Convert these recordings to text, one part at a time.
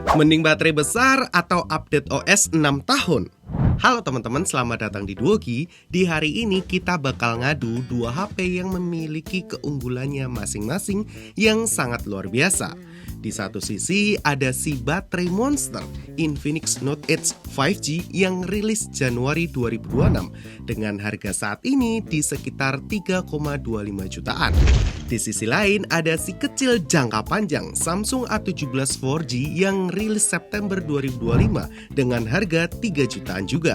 Mending baterai besar atau update OS 6 tahun? Halo teman-teman, selamat datang di Duoki. Di hari ini kita bakal ngadu dua HP yang memiliki keunggulannya masing-masing yang sangat luar biasa. Di satu sisi ada si baterai monster Infinix Note Edge 5G yang rilis Januari 2026 dengan harga saat ini di sekitar 3,25 jutaan. Di sisi lain ada si kecil jangka panjang Samsung A17 4G yang rilis September 2025 dengan harga 3 jutaan juga.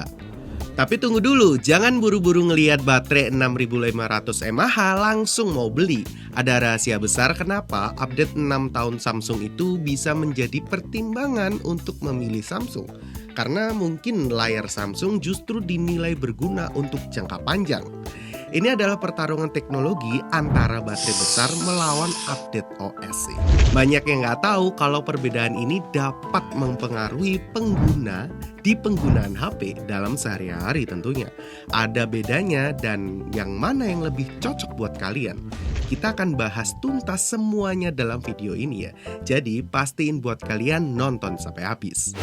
Tapi tunggu dulu, jangan buru-buru ngelihat baterai 6500 mAh langsung mau beli. Ada rahasia besar kenapa update 6 tahun Samsung itu bisa menjadi pertimbangan untuk memilih Samsung. Karena mungkin layar Samsung justru dinilai berguna untuk jangka panjang. Ini adalah pertarungan teknologi antara baterai besar melawan update OS. Banyak yang nggak tahu kalau perbedaan ini dapat mempengaruhi pengguna di penggunaan HP dalam sehari-hari tentunya. Ada bedanya dan yang mana yang lebih cocok buat kalian. Kita akan bahas tuntas semuanya dalam video ini ya. Jadi pastiin buat kalian nonton sampai habis.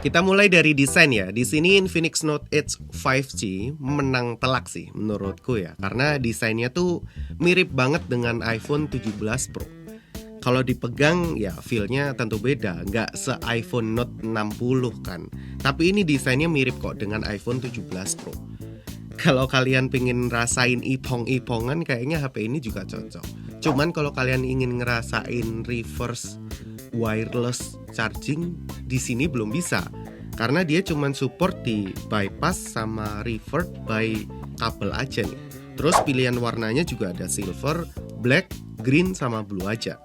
Kita mulai dari desain ya. Di sini Infinix Note Edge 5G menang telak sih menurutku ya. Karena desainnya tuh mirip banget dengan iPhone 17 Pro. Kalau dipegang ya feel-nya tentu beda, nggak se-iPhone Note 60 kan. Tapi ini desainnya mirip kok dengan iPhone 17 Pro. Kalau kalian pengen rasain ipong-ipongan kayaknya HP ini juga cocok. Cuman kalau kalian ingin ngerasain reverse wireless charging di sini belum bisa. Karena dia cuman support di bypass sama revert by kabel aja nih. Terus pilihan warnanya juga ada silver, black, green sama blue aja.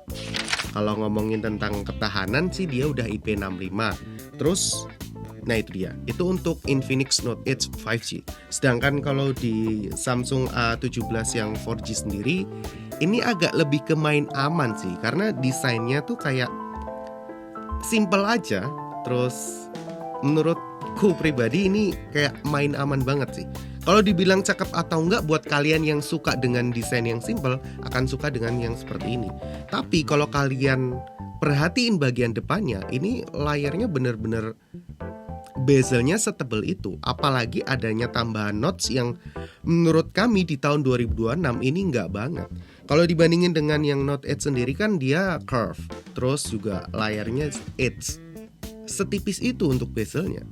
Kalau ngomongin tentang ketahanan sih dia udah IP65. Terus nah itu dia. Itu untuk Infinix Note Edge 5G. Sedangkan kalau di Samsung A17 yang 4G sendiri ini agak lebih ke main aman sih. Karena desainnya tuh kayak simple aja. Terus menurutku pribadi ini kayak main aman banget sih. Kalau dibilang cakep atau enggak buat kalian yang suka dengan desain yang simple akan suka dengan yang seperti ini. Tapi kalau kalian perhatiin bagian depannya, ini layarnya bener-bener bezelnya setebal itu. Apalagi adanya tambahan notch yang menurut kami di tahun 2026 ini enggak banget. Kalau dibandingin dengan yang Note Edge sendiri kan dia curve. Terus juga layarnya edge. Setipis itu untuk bezelnya.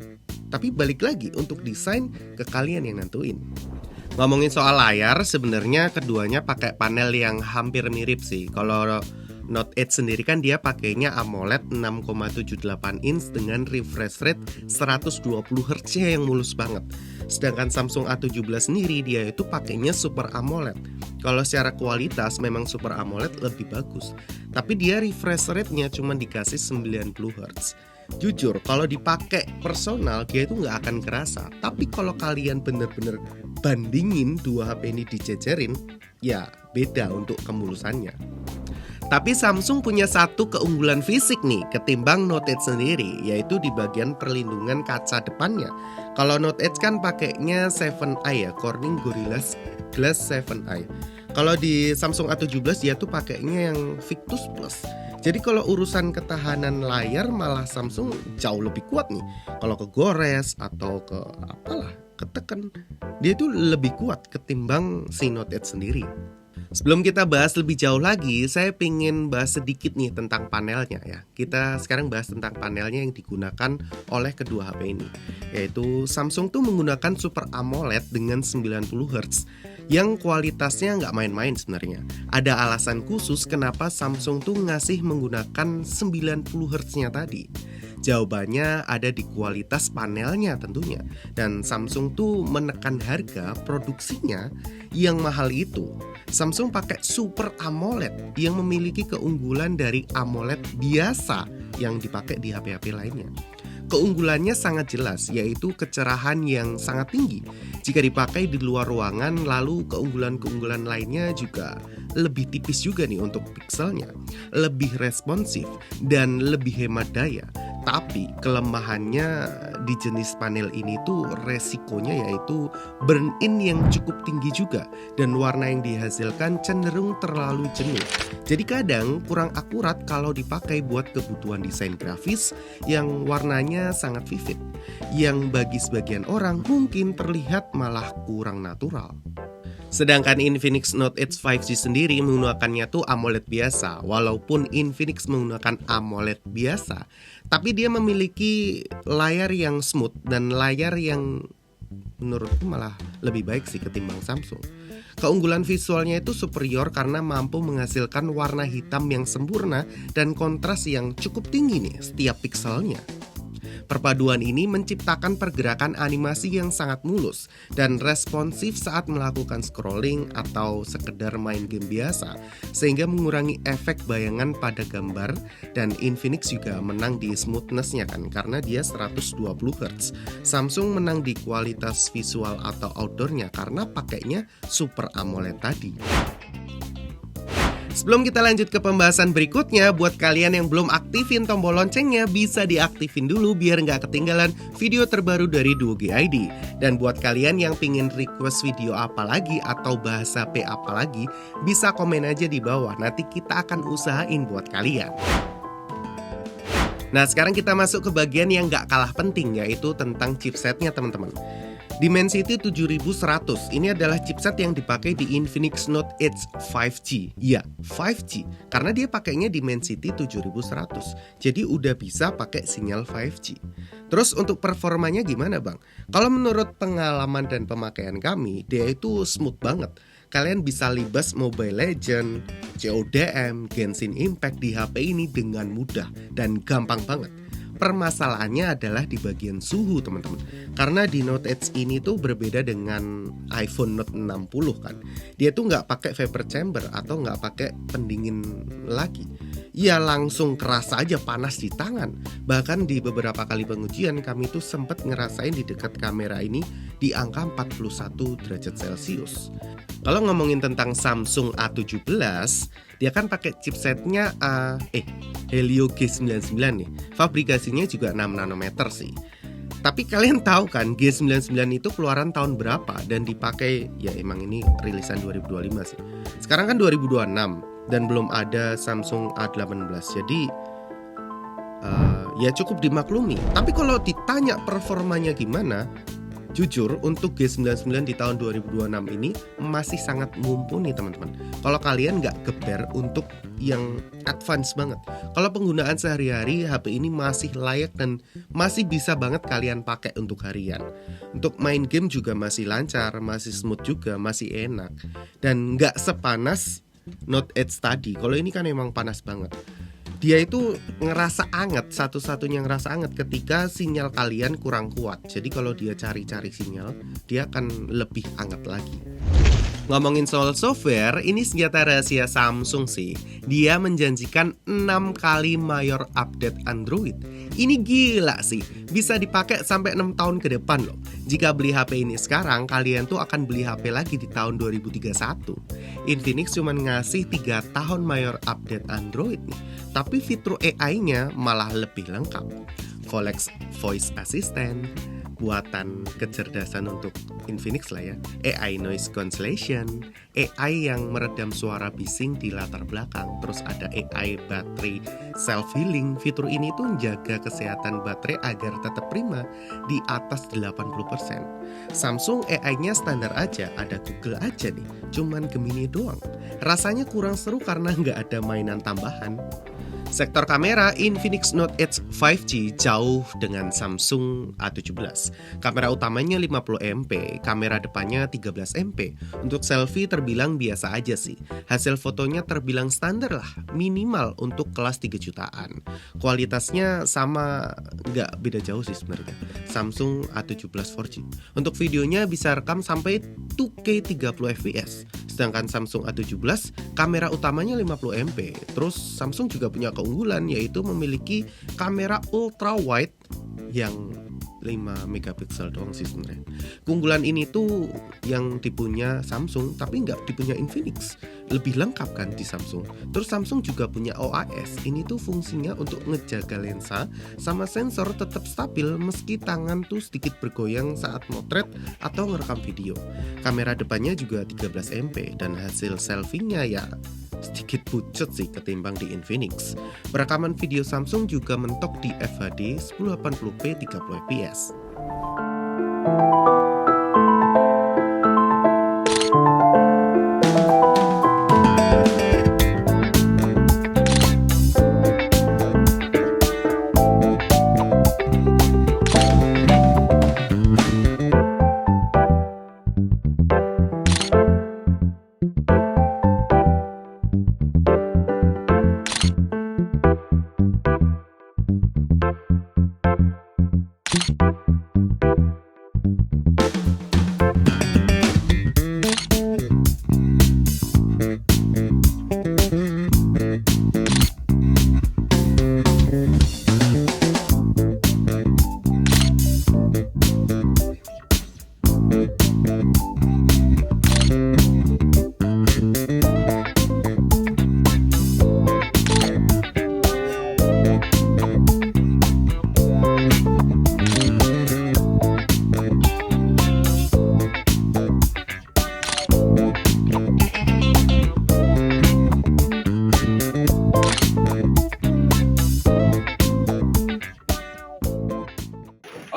Tapi balik lagi untuk desain ke kalian yang nentuin. Ngomongin soal layar, sebenarnya keduanya pakai panel yang hampir mirip sih. Kalau Note Edge sendiri kan dia pakainya AMOLED 6,78 inch dengan refresh rate 120Hz yang mulus banget. Sedangkan Samsung A17 sendiri dia itu pakainya Super AMOLED. Kalau secara kualitas memang Super AMOLED lebih bagus. Tapi dia refresh rate-nya cuma dikasih 90Hz. Jujur, kalau dipakai personal dia itu nggak akan kerasa. Tapi kalau kalian bener-bener bandingin dua HP ini dijejerin, ya beda untuk kemulusannya. Tapi Samsung punya satu keunggulan fisik nih ketimbang Note Edge sendiri, yaitu di bagian perlindungan kaca depannya. Kalau Note Edge kan pakainya 7i ya, Corning Gorilla Glass 7i. Kalau di Samsung A17 dia tuh pakainya yang Victus Plus. Jadi kalau urusan ketahanan layar malah Samsung jauh lebih kuat nih. Kalau kegores atau ketekan, dia itu lebih kuat ketimbang si Note Edge sendiri. Sebelum kita bahas lebih jauh lagi, saya pengen bahas sedikit nih tentang panelnya ya. Kita sekarang bahas tentang panelnya yang digunakan oleh kedua HP ini. Yaitu Samsung tuh menggunakan Super AMOLED dengan 90Hz yang kualitasnya nggak main-main sebenarnya. Ada alasan khusus kenapa Samsung tuh ngasih menggunakan 90Hz-nya tadi. Jawabannya ada di kualitas panelnya tentunya. Dan Samsung tuh menekan harga produksinya yang mahal itu. Samsung pakai Super AMOLED yang memiliki keunggulan dari AMOLED biasa yang dipakai di HP-HP lainnya. Keunggulannya sangat jelas, yaitu kecerahan yang sangat tinggi jika dipakai di luar ruangan. Lalu keunggulan-keunggulan lainnya juga lebih tipis juga nih untuk pikselnya, lebih responsif dan lebih hemat daya. Tapi kelemahannya di jenis panel ini tuh resikonya yaitu burn in yang cukup tinggi juga, dan warna yang dihasilkan cenderung terlalu jenuh. Jadi kadang kurang akurat kalau dipakai buat kebutuhan desain grafis yang warnanya sangat vivid, yang bagi sebagian orang mungkin terlihat malah kurang natural. Sedangkan Infinix Note Edge 5G sendiri menggunakannya tuh AMOLED biasa. Walaupun Infinix menggunakan AMOLED biasa, tapi dia memiliki layar yang smooth dan layar yang menurutku malah lebih baik sih ketimbang Samsung. Keunggulan visualnya itu superior karena mampu menghasilkan warna hitam yang sempurna dan kontras yang cukup tinggi nih setiap pikselnya. Perpaduan ini menciptakan pergerakan animasi yang sangat mulus dan responsif saat melakukan scrolling atau sekedar main game biasa, sehingga mengurangi efek bayangan pada gambar. Dan Infinix juga menang di smoothness-nya kan, karena dia 120 Hz. Samsung menang di kualitas visual atau outdoor-nya karena pakainya Super AMOLED tadi. Sebelum kita lanjut ke pembahasan berikutnya, buat kalian yang belum aktifin tombol loncengnya, bisa diaktifin dulu biar nggak ketinggalan video terbaru dari Duogi ID. Dan buat kalian yang pingin request video apa lagi atau bahasa HP apa lagi, bisa komen aja di bawah, nanti kita akan usahain buat kalian. Nah, sekarang kita masuk ke bagian yang nggak kalah penting, yaitu tentang chipsetnya teman-teman. Dimensity 7100 ini adalah chipset yang dipakai di Infinix Note Edge 5G. Ya, 5G karena dia pakainya Dimensity 7100. Jadi udah bisa pakai sinyal 5G. Terus untuk performanya gimana, Bang? Kalau menurut pengalaman dan pemakaian kami, dia itu smooth banget. Kalian bisa libas Mobile Legends, CODM, Genshin Impact di HP ini dengan mudah dan gampang banget. Permasalahannya adalah di bagian suhu teman-teman. Karena di Note Edge ini tuh berbeda dengan iPhone Note 60 kan. Dia tuh nggak pakai vapor chamber atau nggak pakai pendingin lagi. Ya langsung kerasa aja panas di tangan. Bahkan di beberapa kali pengujian kami tuh sempat ngerasain di dekat kamera ini di angka 41 derajat Celcius. Kalau ngomongin tentang Samsung A17, dia kan pakai chipsetnya Helio G99 nih. Fabrikasinya juga 6 nanometer sih. Tapi kalian tahu kan G99 itu keluaran tahun berapa dan dipakai, ya emang ini rilisan 2025 sih. Sekarang kan 2026 dan belum ada Samsung A18. Jadi ya cukup dimaklumi. Tapi kalau ditanya performanya gimana, jujur untuk G99 di tahun 2026 ini masih sangat mumpuni teman-teman. Kalau kalian nggak geber untuk yang advance banget, kalau penggunaan sehari-hari HP ini masih layak dan masih bisa banget kalian pakai untuk harian. Untuk main game juga masih lancar, masih smooth juga, masih enak. Dan nggak sepanas Note Edge tadi. Kalau ini kan emang panas banget. Dia itu ngerasa anget, satu-satunya ngerasa anget ketika sinyal kalian kurang kuat. Jadi kalau dia cari-cari sinyal, dia akan lebih anget lagi. Ngomongin soal software, ini senjata rahasia Samsung sih. Dia menjanjikan 6 kali mayor update Android. Ini gila sih, bisa dipakai sampai 6 tahun ke depan loh. Jika beli HP ini sekarang, kalian tuh akan beli HP lagi di tahun 2031. Infinix cuma ngasih 3 tahun mayor update Android nih. Tapi fitur AI-nya malah lebih lengkap. Volex Voice Assistant, buatan kecerdasan untuk Infinix lah ya, AI Noise Cancellation, AI yang meredam suara bising di latar belakang, terus ada AI Battery Self Healing. Fitur ini tuh menjaga kesehatan baterai agar tetap prima di atas 80%. Samsung AI-nya standar aja, ada Google aja nih, cuman Gemini doang. Rasanya kurang seru karena nggak ada mainan tambahan. Sektor kamera, Infinix Note Edge 5G jauh dengan Samsung A17. Kamera utamanya 50MP, kamera depannya 13MP. Untuk selfie terbilang biasa aja sih. Hasil fotonya terbilang standar lah, minimal untuk kelas 3 jutaan. Kualitasnya sama, nggak beda jauh sih sebenarnya. Samsung A17 4G. Untuk videonya bisa rekam sampai 2K 30fps. Sedangkan Samsung A17 kamera utamanya 50MP. Terus Samsung juga punya keunggulan yaitu memiliki kamera ultra wide yang 5 megapiksel doang sih sebenarnya. Keunggulan ini tuh yang dipunya Samsung tapi nggak dipunya Infinix. Lebih lengkap kan di Samsung. Terus Samsung juga punya OIS. Ini tuh fungsinya untuk ngejaga lensa sama sensor tetap stabil meski tangan tuh sedikit bergoyang saat motret atau ngerekam video. Kamera depannya juga 13 MP dan hasil selfie-nya ya sedikit pucat sih ketimbang di Infinix. Perekaman video Samsung juga mentok di FHD 1080p 30 fps.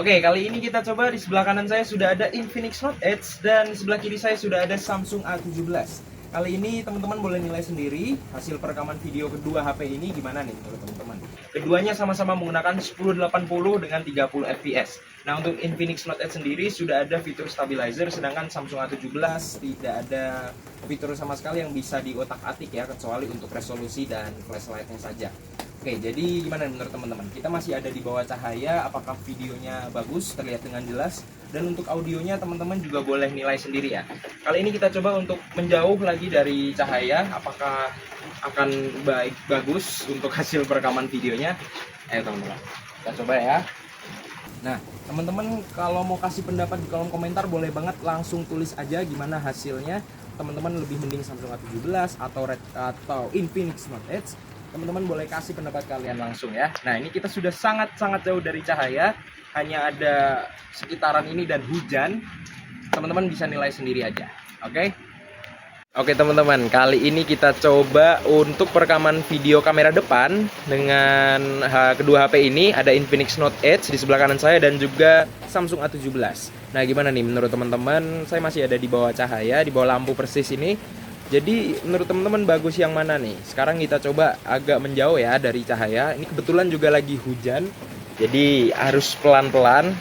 Oke, kali ini kita coba. Di sebelah kanan saya sudah ada Infinix Note Edge dan di sebelah kiri saya sudah ada Samsung A17. Kali ini teman-teman boleh nilai sendiri hasil perekaman video kedua HP ini gimana nih menurut teman-teman. Keduanya sama-sama menggunakan 1080 dengan 30 fps. Nah, untuk Infinix Note Edge sendiri sudah ada fitur stabilizer, sedangkan Samsung A17 tidak ada fitur sama sekali yang bisa diotak-atik ya, kecuali untuk resolusi dan flashlight-nya saja. Oke, jadi gimana menurut teman-teman? Kita masih ada di bawah cahaya, apakah videonya bagus, terlihat dengan jelas? Dan untuk audionya teman-teman juga boleh nilai sendiri ya. Kali ini kita coba untuk menjauh lagi dari cahaya, apakah akan bagus untuk hasil perekaman videonya? Ayo teman-teman, kita coba ya. Nah, teman-teman kalau mau kasih pendapat di kolom komentar boleh banget langsung tulis aja gimana hasilnya. Teman-teman lebih mending Samsung A17 atau Infinix Note Edge. Teman-teman boleh kasih pendapat kalian langsung ya. Nah, ini kita sudah sangat-sangat jauh dari cahaya, hanya ada sekitaran ini dan hujan. Teman-teman bisa nilai sendiri aja. Oke teman-teman, kali ini kita coba untuk perekaman video kamera depan dengan kedua HP ini. Ada Infinix Note Edge di sebelah kanan saya dan juga Samsung A17. Nah, gimana nih menurut teman-teman? Saya masih ada di bawah cahaya, di bawah lampu persis ini. Jadi menurut teman-teman bagus yang mana nih? Sekarang kita coba agak menjauh ya dari cahaya. Ini kebetulan juga lagi hujan, jadi harus pelan-pelan.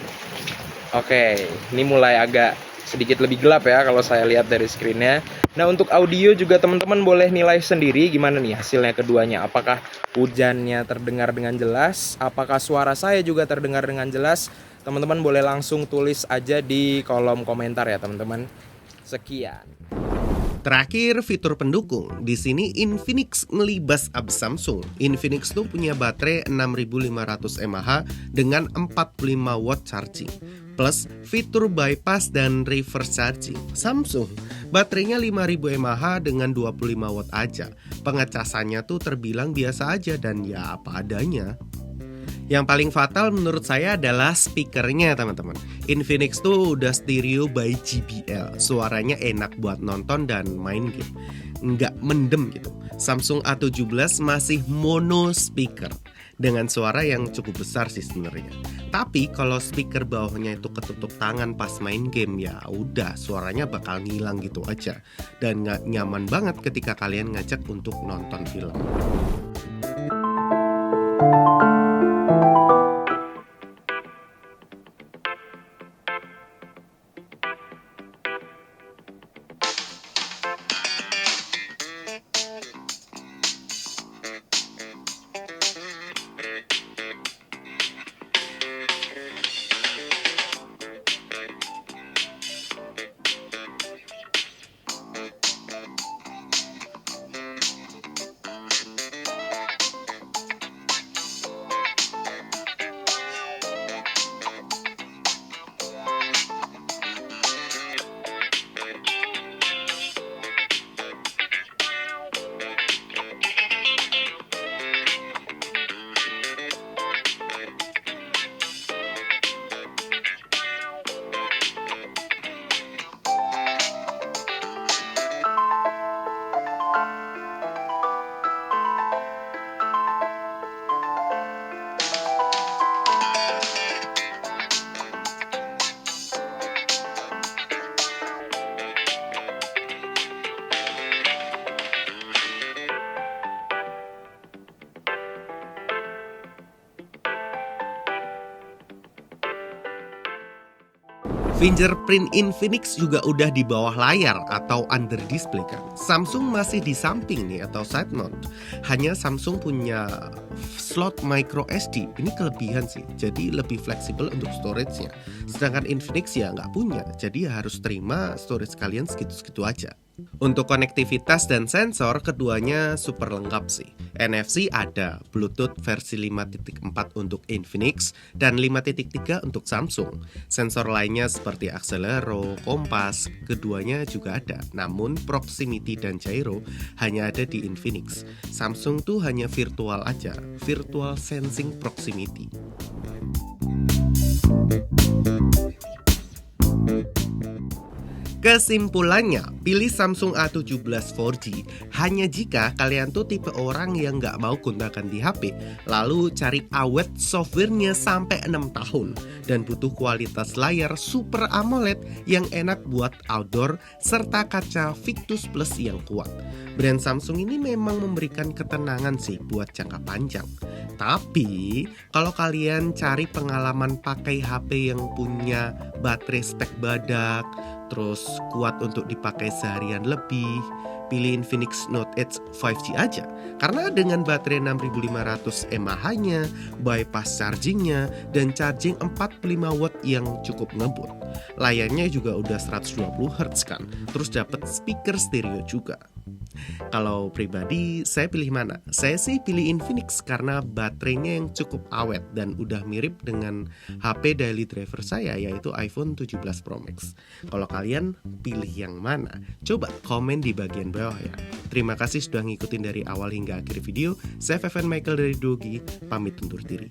Oke, ini mulai agak sedikit lebih gelap ya kalau saya lihat dari screennya. Nah, untuk audio juga teman-teman boleh nilai sendiri gimana nih hasilnya keduanya. Apakah hujannya terdengar dengan jelas? Apakah suara saya juga terdengar dengan jelas? Teman-teman boleh langsung tulis aja di kolom komentar ya teman-teman. Sekian. Terakhir, fitur pendukung. Di sini Infinix ngelibas abis Samsung. Infinix tuh punya baterai 6500 mAh dengan 45 watt charging. Plus fitur bypass dan reverse charging. Samsung baterainya 5000 mAh dengan 25 watt aja. Pengecasannya tuh terbilang biasa aja dan ya apa adanya. Yang paling fatal menurut saya adalah speakernya teman-teman. Infinix tuh udah stereo by JBL. Suaranya enak buat nonton dan main game. Nggak mendem gitu. Samsung A17 masih mono speaker. Dengan suara yang cukup besar sih sebenarnya. Tapi kalau speaker bawahnya itu ketutup tangan pas main game ya udah suaranya bakal ngilang gitu aja. Dan nggak nyaman banget ketika kalian ngajak untuk nonton film. Fingerprint Infinix juga udah di bawah layar atau under display kan. Samsung masih di samping nih atau side mount. Hanya Samsung punya slot micro SD. Ini kelebihan sih. Jadi lebih fleksibel untuk storage-nya. Sedangkan Infinix ya nggak punya. Jadi ya harus terima storage kalian segitu-segitu aja. Untuk konektivitas dan sensor, keduanya super lengkap sih. NFC ada, Bluetooth versi 5.4 untuk Infinix dan 5.3 untuk Samsung. Sensor lainnya seperti akselero, kompas, keduanya juga ada. Namun proximity dan gyro hanya ada di Infinix. Samsung tuh hanya virtual aja, virtual sensing proximity. Kesimpulannya, pilih Samsung A17 4G hanya jika kalian tuh tipe orang yang nggak mau gonta-ganti HP, lalu cari awet softwarenya sampai 6 tahun, dan butuh kualitas layar Super AMOLED yang enak buat outdoor, serta kaca Victus Plus yang kuat. Brand Samsung ini memang memberikan ketenangan sih buat jangka panjang. Tapi, kalau kalian cari pengalaman pakai HP yang punya baterai spek badak, terus kuat untuk dipakai seharian lebih, pilih Infinix Note Edge 5G aja. Karena dengan baterai 6500 mAh-nya, bypass chargingnya, dan charging 45 watt yang cukup ngebut. Layarnya juga udah 120 Hz kan, terus dapat speaker stereo juga. Kalau pribadi, saya pilih mana? Saya sih pilih Infinix karena baterainya yang cukup awet dan udah mirip dengan HP daily driver saya, yaitu iPhone 17 Pro Max. Kalau kalian pilih yang mana? Coba komen di bagian bawah ya. Terima kasih sudah ngikutin dari awal hingga akhir video. Saya Feven Michael dari Dogi, pamit undur diri.